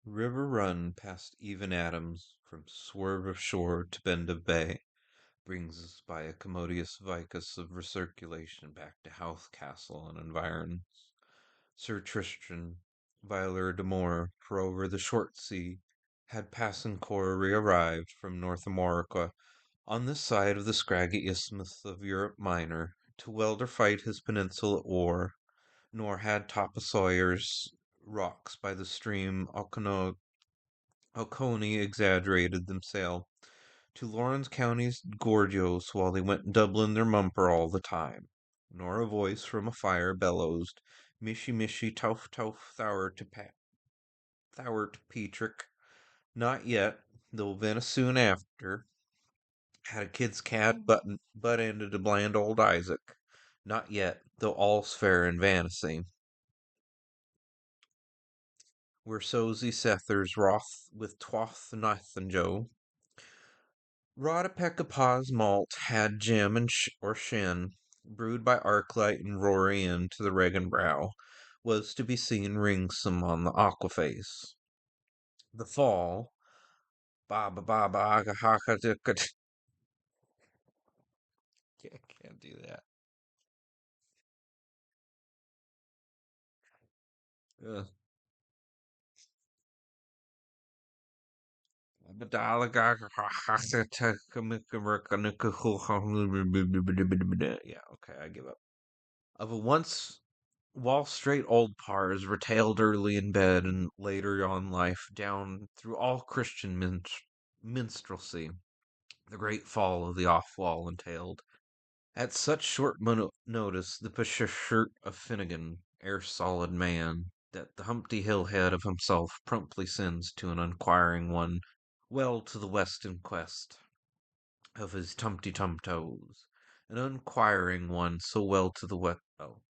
River run past even Adams, from swerve of shore to bend of bay, brings us by a commodious vicus of recirculation back to Howth Castle and environs. Sir Tristram, Violeur de Moor, for over the short sea, had Passancore re-arrived from North America on this side of the scraggy isthmus of Europe Minor to weld or fight his peninsula ore, nor had Tapa Sawyer's rocks by the stream Oconee exaggerated themselves to Lawrence County's gorgios while they went doubling their mumper all the time, nor a voice from a fire bellows, Mishy mishy touf touf thou to Petrick. Not yet, though Venice soon after had a kid's cat butt ended a bland old Isaac. Not yet, though all's fair in Vanity, where Sozy Sethers wroth with Twath Nathan Joe. Rodapekapa's malt had gem and or shin, brewed by Arclight and Rory into the Regan brow, was to be seen ringsome on the aquaface. The fall, ba ba ba ba aga haka can't do that. Ugh. Yeah, okay, I give up. Of a once Wall Street old pars retailed early in bed and later on life down through all Christian minstrelsy, the great fall of the off wall entailed. At such short notice, the shirt of Finnegan, ere solid man, that the Humpty Hill head of himself promptly sends to an unquiring one well to the west in quest of his Tumty Tum toes, an unquiring one so well to the west. Oh,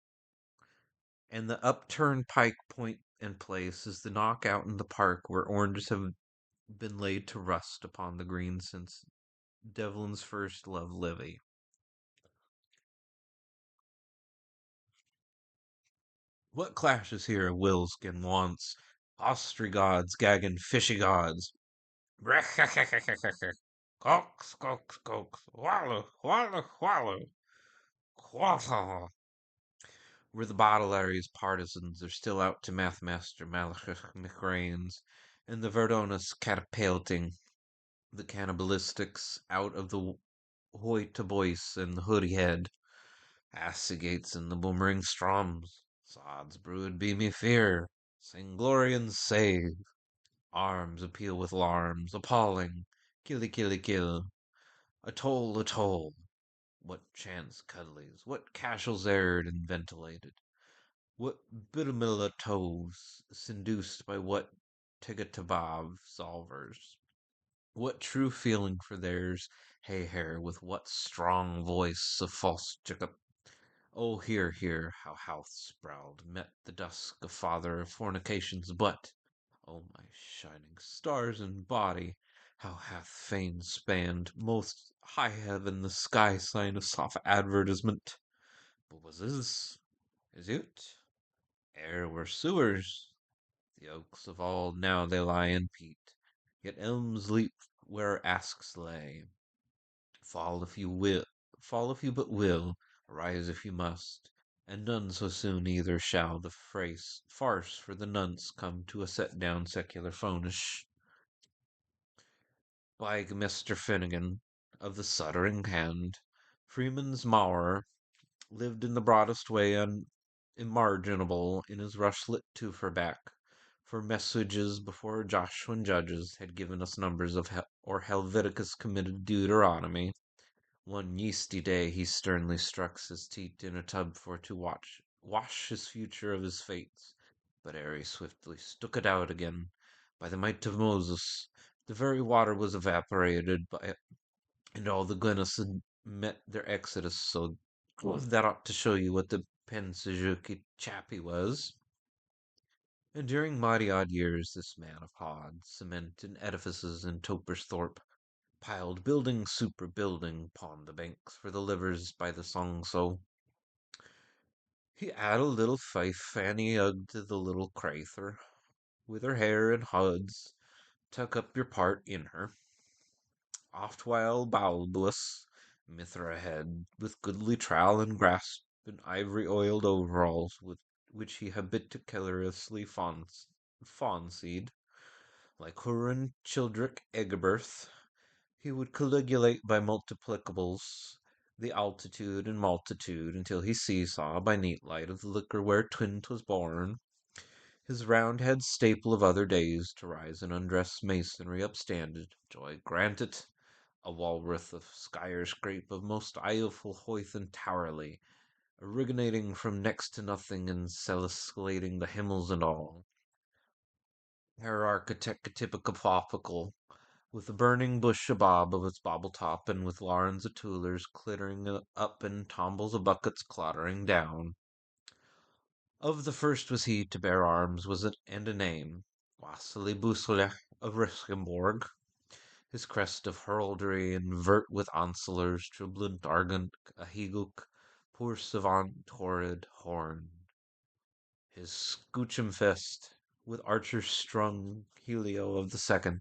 and the upturned pike point and place is the knockout in the park where oranges have been laid to rust upon the green since Devlin's first love Livy. What clashes here of wills and wants? Ostry-gods gagging fishy gods. Cox, cox, cox, wallow, wallow, wallow, quaffle. Where the Baudelaire's partisans are still out to Mathmaster Malachich McRains, and the Verdonis catapulting the cannibalistics out of the Hoy to Boyce and the Hoodie Head, Assigates and the Boomering Stroms, Sod's brood be me fear, sing glory and save, arms appeal with larms, appalling, killy killy kill, atoll atoll, what chance cuddlies, what casuals aired and ventilated, what bitamilla toves, seduced by what Tigatabav solvers, what true feeling for theirs, hey hair, with what strong voice of false Jacob. Oh, hear, how Houth sprawled, met the dusk of father of fornication's butt. Oh, my shining stars and body, how hath fame spanned most high heaven the sky sign of soft advertisement. But was this? Is it? Ere were sewers. The oaks of all now they lie in peat, yet elms leap where asks lay. Fall if you will, fall if you but will, rise if you must, and none so soon either shall the farce for the nonce come to a set down secular phonish. By Mr. Finnegan, of the Suttering Hand, Freeman's Maurer lived in the broadest way unmarginable in his rushlit Teuferback, for messages before Joshuan judges had given us numbers of or Helveticus committed Deuteronomy. One yeasty day he sternly struck his teat in a tub for to wash his future of his fates, but ere he swiftly stuck it out again, by the might of Moses, the very water was evaporated by and all the Glennis had met their exodus, so that ought to show you what the Pensajuki chap he was. And during mighty odd years this man of Hod, cement and edifices in Topersthorpe, piled building super building upon the banks for the livers by the song so. He had a little faith, and he hugged the little crathur. with her hair in hoods, tuck up your part in her. Oft while Balbus, Mithra head, with goodly trowel and grasp, and ivory oiled overalls, with which he habitually fancied, like Huron Childrick Egbert, he would colligulate by multiplicables the altitude and multitude until he seesaw by neat light of the liquor where Twint was born, his roundhead staple of other days to rise and undress masonry upstanded, joy grant it, a walrus of skyer scrape of most ireful hoith and towerly, originating from next to nothing and celescalating the himmels and all. Her archetypical, with a burning bush abob of its bobble top, and with larns of toolers clittering up and tumbles of buckets clattering down. Of the first was he to bear arms was it and a name, Wassily Buslech of Rischenborg, his crest of heraldry and vert with anselors, tribulent argent, a heguk, poor savant horrid horn. His Scoochumfest, with archers strung, Helio of the second,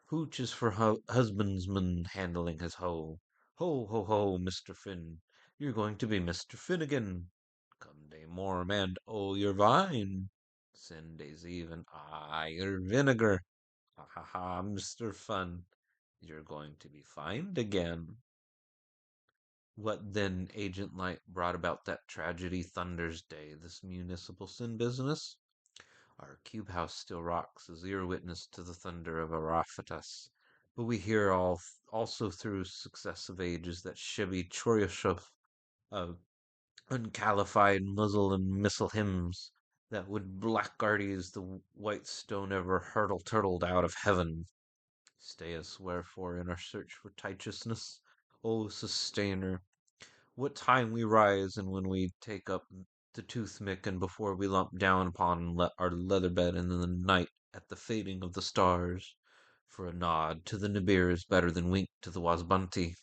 Hooch is for husbandsman handling his hoe. Ho, ho, ho, Mr. Finn, you're going to be Mr. Finnegan. Come day morm and oh, your vine. Send days even, your vinegar. Ha ha ha, Mr. Fun, you're going to be fined again. What then, Agent Light, brought about that tragedy thunders day, this municipal sin business? Our cube house still rocks as ear witness to the thunder of Arafatas, but we hear also through successive ages that shibby Choryashov of uncalified muzzle and missile hymns that would blackguardy as the white stone ever hurtle turtled out of heaven. Stay us wherefore in our search for righteousness, O Sustainer, what time we rise and when we take up the toothpick and before we lump down upon our leather bed in the night at the fading of the stars, for a nod to the Nibiru is better than wink to the Wabsanti.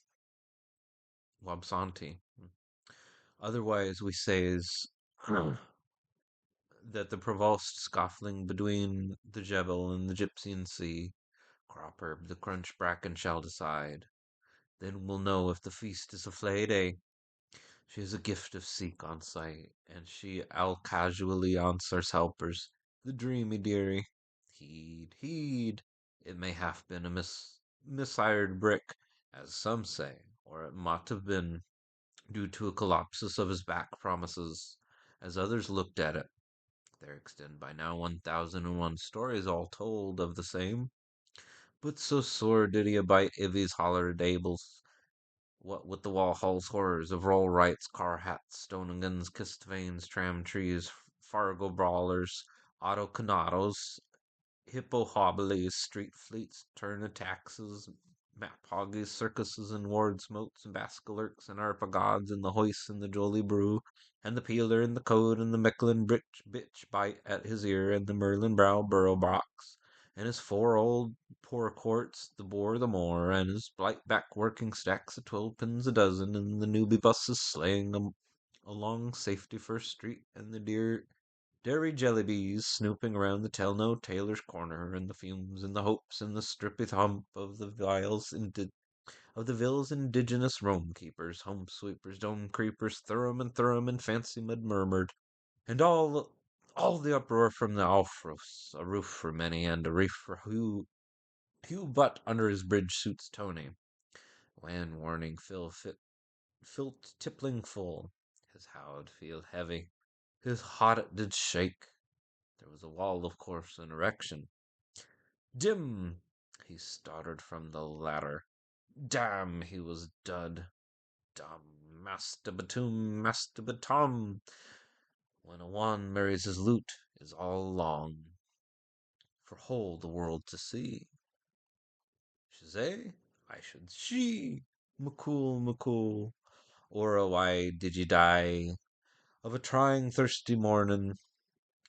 Otherwise, we say is that the provost scoffling between the Jebel and the Gypsian Sea, crop herb the crunch bracken shall decide. Then we'll know if the feast is a flay day. She has a gift of seek on sight, and she I'll casually answers helpers, the dreamy dearie. Heed, heed, it may have been a missired brick, as some say, or it might have been due to a collapsus of his back promises, as others looked at it. There extend by now 1001 stories all told of the same. But so sore did he abide Ivy's holler dables what with the Walhall's horrors of roll rights, car hats, Stoningans, kissed veins, tram trees, Fargo brawlers, autocanados, hippo hobblies, street fleets, turn taxes, map hoggies, circuses, and ward smokes, and basculurks, and arpagods, and the hoist, and the jolly brew, and the peeler, and the code, and the Mechlin bitch bite at his ear, and the Merlin brow burrow box, and his four old poor quarts, the bore the more, and his blight back working stacks of 12 pins a dozen, and the newbie buses slaying along Safety First Street, and the dairy jellybees snooping around the tell-no tailor's corner, and the fumes and the hopes and the strippy thump of the ville's indigenous roam keepers, home sweepers, dome creepers, thrum and fancy mud murmured, and all the uproar from the off-roofs, a roof for many and a reef for Hugh Butt under his bridge suit's Tony. Land warning Filt tippling full, his howd feel heavy, his heart it did shake. There was a wall, of course, in erection. Dim! He stuttered from the ladder. Damn! He was dud. Dumb! Mastabatum! When a one marries his lute, is all along. For whole the world to see. Shazay? I should she. McCool. Ora, why did ye die? Of a trying thirsty mornin'.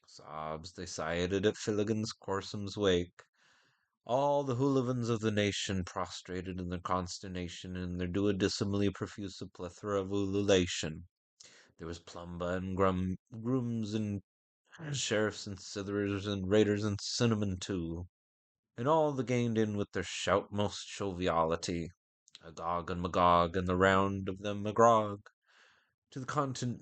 Sobs they sighed at Finnegan's Corsum's wake. All the hooligans of the nation prostrated in their consternation in their duodecimally profuse plethora of ululation. There was Plumba and Grums and Sheriffs and Sithers and Raiders and Cinnamon too, and all the gained in with their shoutmost joviality, Agog and Magog, and the round of them agrog, to the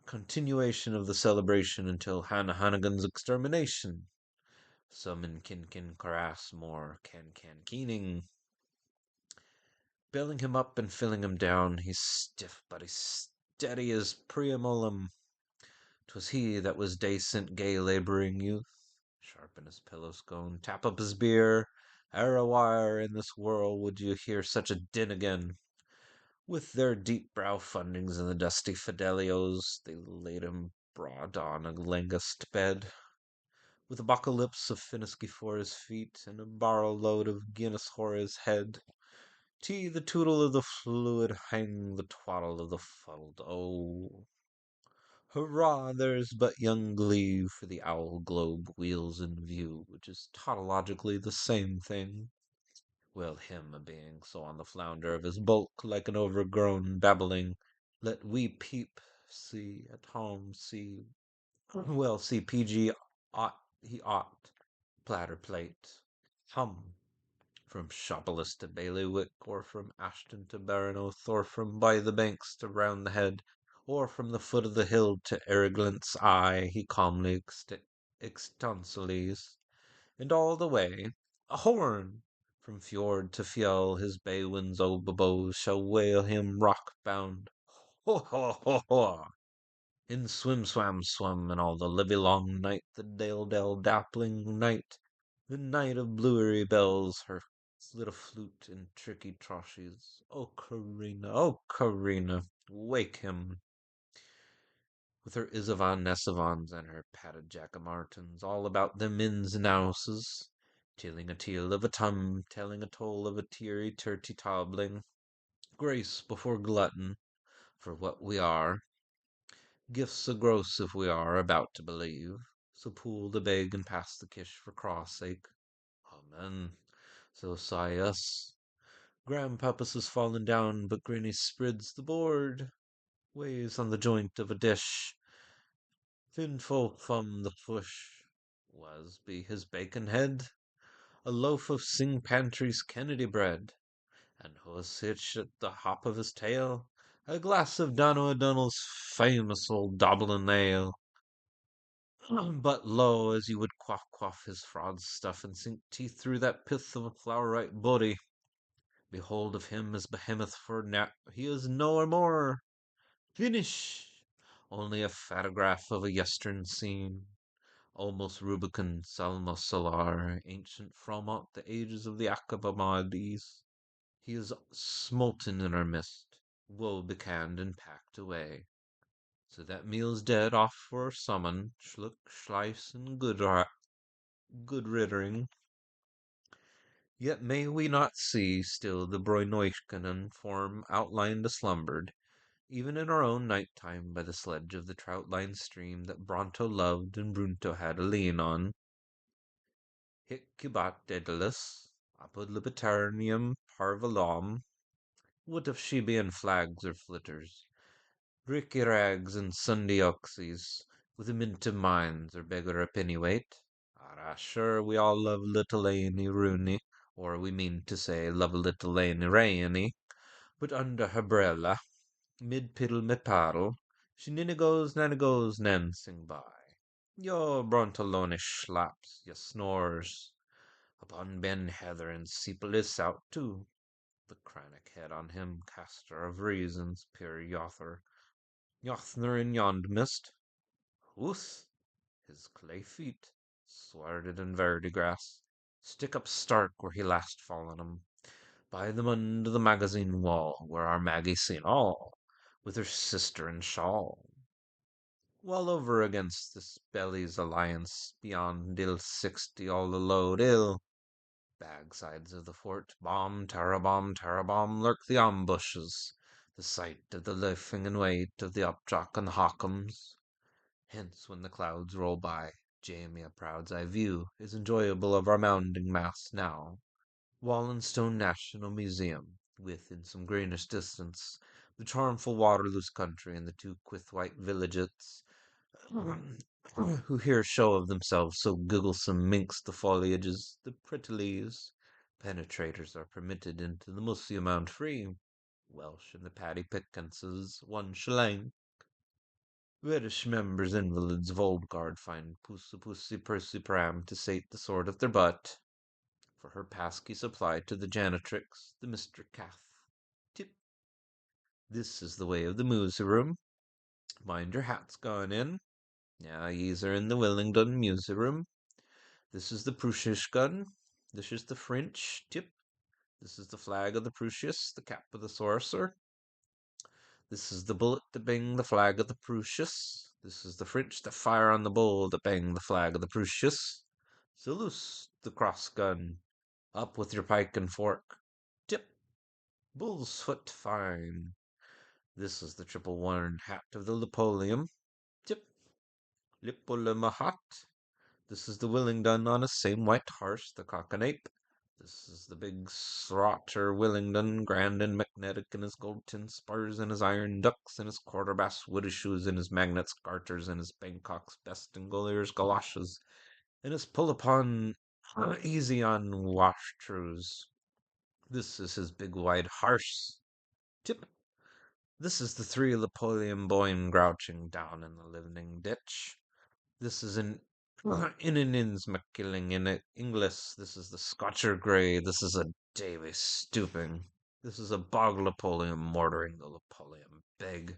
continuation of the celebration until Hannigan's extermination. Some in Kin Carass more Can Keening, billing him up and filling him down. He's stiff, but he's steady as Priam Olim. 'Twas he that was decent gay labouring youth, sharpen his pillow scone, tap up his beer. Ere a wire in this world would you hear such a din again. With their deep brow fundings and the dusty fidelios, they laid him broad on a langust bed, with a lips of Finisky for his feet, and a barrel load of Guinness for his head. The tootle of the fluid hang the twaddle of the fuddled. Oh, hurrah! There's but young glee for the owl globe wheels in view, which is tautologically the same thing. Well, him a being so on the flounder of his bulk, like an overgrown babbling, let we peep, see, at home, see, well, see, PG ought, platter plate, hum, from Shopolis to Bailiwick, or from Ashton to Baranoth, or from by the banks to round the head, or from the foot of the hill to Eriglant's eye, he calmly extonsiles, and all the way, a horn! From fjord to fjell, his bay winds oboes shall wail him rock bound. Ho, ho, ho, ho! In swim, and all the livelong night, the dale dappling night, the night of bluery bells, her little flute in tricky troshes. Oh, Karina, wake him! With her Isavan Nessavans and her padded jackamartins, all about them ins and ouses, telling a tale of a tum, telling a toll of a teary turty tobbling. Grace before glutton, for what we are, gifts so gross if we are about to believe. So pool the beg and pass the kish for cross sake. Amen. So sigh us. Grandpappus has fallen down, but Granny spreads the board, weighs on the joint of a dish. Thin folk from the push was be his bacon head, a loaf of Sing Pantry's Kennedy bread, and hus hitch at the hop of his tail, a glass of Don O'Donnell's famous old Dublin ale. But lo, as you would quaff his fraud stuff and sink teeth through that pith of a flower-right body, behold of him as behemoth for he is no more. Finish! Only a photograph of a yestern scene, almost Rubicon, Salmo Solar, ancient from out the ages of the Acabamades. He is smolten in our midst, woe becanned and packed away. So that meal's dead off for summon, schluck, schleiss, and good riddering. Yet may we not see still the Broinoichkanen form outlined aslumbered, even in our own night time by the sledge of the trout-lined stream that Bronto loved and Brunto had a lien on. Hic cubat Daedalus, apud libertarium parvulum. What if she be in flags or flitters, ricky rags and Sunday oxies, with a mint of minds or beggar a pennyweight? Arrah, sure, we all love little Annie Rooney, or we mean to say love little Annie Rainey, but under her brella, mid piddle mid paddle, she ninny goes, nanny goes, nancing by. Yo, Brontolonish slaps, yo snores. Upon Ben Heather and Seepolis out too. The crannock head on him, caster of reasons, pure Yothner in yond mist. Whooth! His clay feet, swarded in verdigras, stick up stark where he last fallen 'em, by them under the magazine wall, where our Maggie seen all, with her sister and shawl. Well over against this belly's alliance, beyond ill 60 all the load ill. Bagsides of the fort, bomb, terror-bomb, lurk the ambushes, the sight of the lifting and weight of the upjock and the hockums. Hence, when the clouds roll by, Jamie a proud's eye view is enjoyable of our mounding mass now. Wallenstone National Museum, with, in some greenish distance, the charmful Waterloose country and the two quith white villages who hear a show of themselves, so gigglesome minks the foliages, the prettilies. Penetrators are permitted into the museum free. Welsh and the paddy pickances, 1 shilling. British members, invalids of old guard, find pussy pursy pram to sate the sword of their butt. For her passkey supplied to the janitrix, the Mr. Cath. Tip. This is the way of the Musa room. Mind your hat's gone in. Now ye's are in the Willingdon Musa room. This is the Prussisch gun. This is the French tip. This is the flag of the Prussius, the cap of the sorcerer. This is the bullet that bang the flag of the Prussius. This is the French that fire on the bull that bang the flag of the Prussius. So loose the cross gun. Up with your pike and fork. Tip. Bull's foot fine. This is the triple worn hat of the Napoleon. Tip. Lipolimahat. This is the Willingdon on a same white horse, the cockanape. This is the big Srotter Willingdon, grand and magnetic in his gold tin spurs and his iron ducks and his quarterbass woody shoes and his magnets garters and his Bangkok's best and Golier's galoshes and his pull upon easy on wash trews. This is his big wide harse. Tip. This is the 3 Napoleon Boyne grouching down in the living ditch. This is an Innanins McKilling in it Inglis. This is the Scotcher Grey. This is a Davy stooping. This is a Bog Napoleon mortaring the Napoleon beg.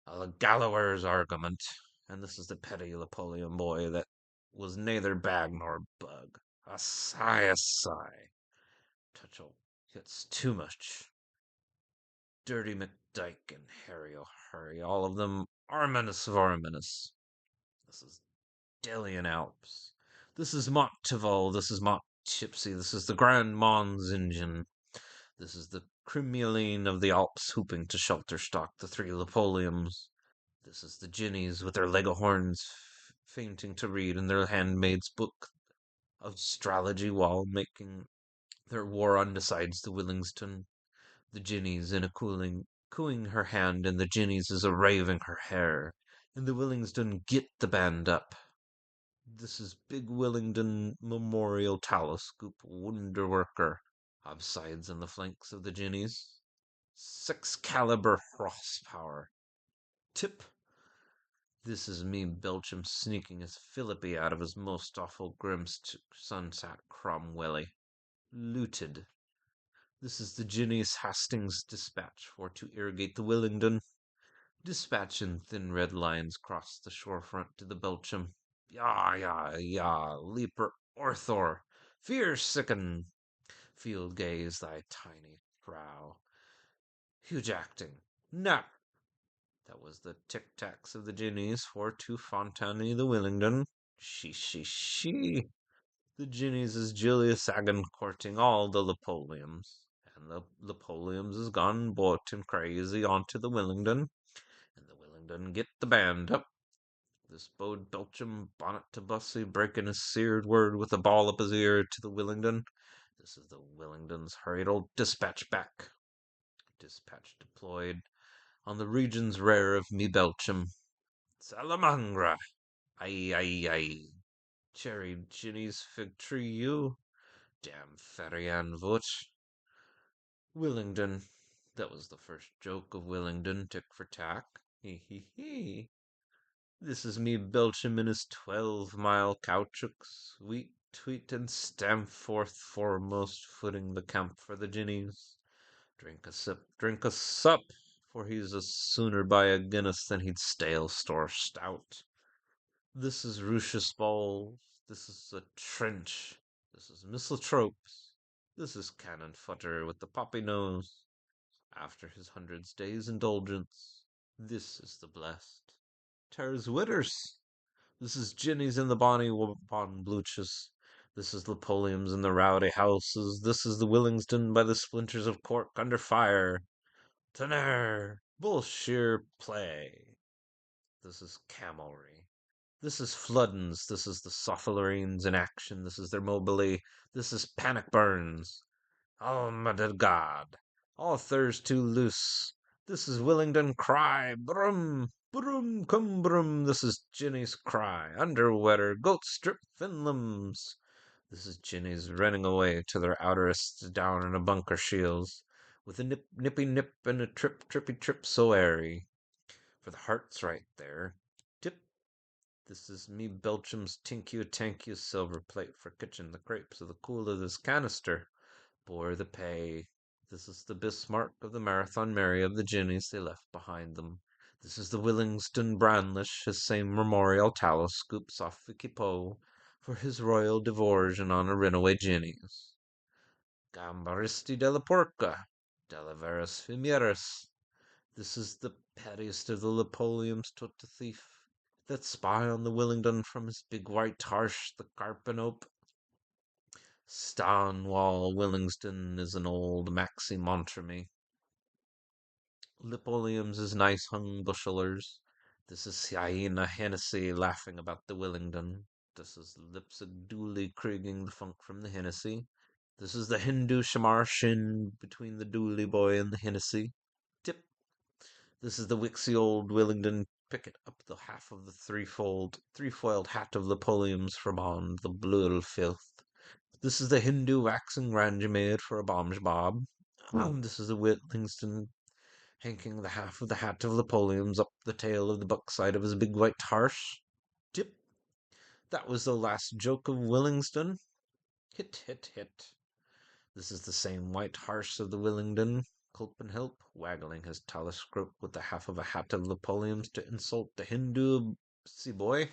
A Gallower's argument. And this is the petty Napoleon boy that was neither bag nor bug. A sigh, a sigh. Touchel gets too much. Dirty McDyke and Harry O'Hurry, all of them Arminus of Arminus. This is Delian Alps. This is Mont Tivol. This is Mont Chipsy. This is the Grand Mons engine. This is the Cremulene of the Alps hooping to shelter stock the 3 Napoleons. This is the Ginnies with their Leghorns fainting to read in their handmaid's book of astrology while making their war unbesides the Willingston. The Ginnies in a cooing her hand, and the Ginnies is a raving her hair, and the Willingston get the band up. This is Big Willingdon Memorial Telescope Wonderworker. Upsides and the flanks of the Ginnies. 6 caliber horsepower. Tip. This is me Belgium sneaking his Philippi out of his most awful grimst sunset Cromwelly. Looted. This is the Ginny's Hastings dispatch for to irrigate the Willingdon. Dispatch in thin red lines cross the shore front to the Belcham. Yah, yah, yah, leaper Orthor, fear sicken. Field gaze thy tiny prow. Huge acting. Nap. That was the tic-tacs of the Ginnies for to Fontani the Willingdon. She. The Ginnies is Julius Agan courting all the Napoleons. And the Napoleons is gone boat and crazy onto the Willingdon. And the Willingdon get the band up. This bode Belcham bonnet to Bussy breaking his seared word with a ball up his ear to the Willingdon. This is the Willingdon's hurried old dispatch back. Dispatch deployed on the regions rare of me Belcham. Salamangra! Aye. Cherry Ginny's fig tree you. Damn Ferrian vote. Willingdon. That was the first joke of Willingdon, tick for tack. He. This is me Belcham in his 12-mile caoutchoucs, wheat, tweet, and stamp forth foremost, footing the camp for the Ginnies. Drink a sup, for he's a sooner buy a Guinness than he'd stale store stout. This is Rucius Balls, this is a trench, this is Mistletops, this is Cannon Futter with the poppy nose. After his 100 days' indulgence, this is the blessed. Ter's Witters. This is Ginny's in the bonny bon bluches. This is Napoleon's in the rowdy houses. This is the Willingston by the splinters of cork under fire. Tonnerre! Bullsheer play. This is camelry. This is Floodens. This is the Sophilarines in action. This is their mobile. This is Panic Burns. Alma de God. All thirst too loose. This is Willingdon cry. Brum, brum, cum brum. This is Ginny's cry. Underwetter, goat strip, finlums. This is Ginny's running away to their outerists down in a bunker shields, with a nip, nippy nip and a trip, trippy trip so airy. For the heart's right there. Tip. This is me Belgium's tink you tank you silver plate for kitchen the crepes of the cool of this canister. Bore the pay. This is the Bismarck of the Marathon Mary of the Ginnies they left behind them. This is the Willingston Brandlish, his same memorial tallow scoops off Vicky Poe for his royal diversion on a runaway Ginnies. Gambaristi della Porca, della Veras Fimieris. This is the pettiest of the Napoleons tot the thief, that spy on the Willingdon from his big white harsh, the Carpenope. Stonewall Willingston is an old Maxie Montremy. Lipolium's is nice hung bushelers. This is Hyena Hennessy laughing about the Willingdon. This is Lipsig Dooley krieging the funk from the Hennessy. This is the Hindu Shamar Shin between the Dooley boy and the Hennessy. Tip. This is the wixy old Willingdon picket up the half of the three-foiled hat of Lipolium's for bond, the blue filth. This is the Hindu waxing Ranjamaid for a bomb's bob. This is the Whitlingston hanking the half of the hat of Napoleon's up the tail of the buckside of his big white harsh. Tip. That was the last joke of Willingston. Hit, hit, hit. This is the same white harsh of the Willingdon, Culp and Help, waggling his telescope with the half of a hat of Napoleon's to insult the Hindu sea boy.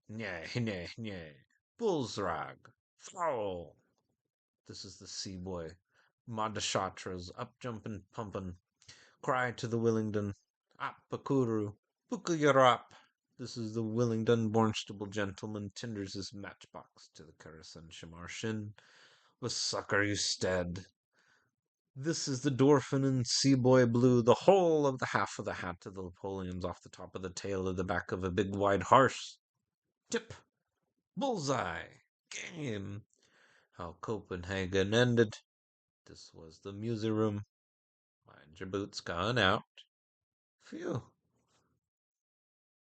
Nye, nye, nye. Bull's rag. Foul. This is the sea boy. Madashatras, up jumpin' pumpin', cry to the Willingdon, Appakuru, Bukayarap. This is the Willingdon Barnstable gentleman tenders his matchbox to the Karasan Shamarshin. With succor you stead. This is the Dorfin and Sea Boy Blue, the whole of the half of the hat of the Napoleons off the top of the tail of the back of a big wide horse. Tip! Bullseye! Game! How Copenhagen ended. This was the music room. Mind your boots gone out. Phew.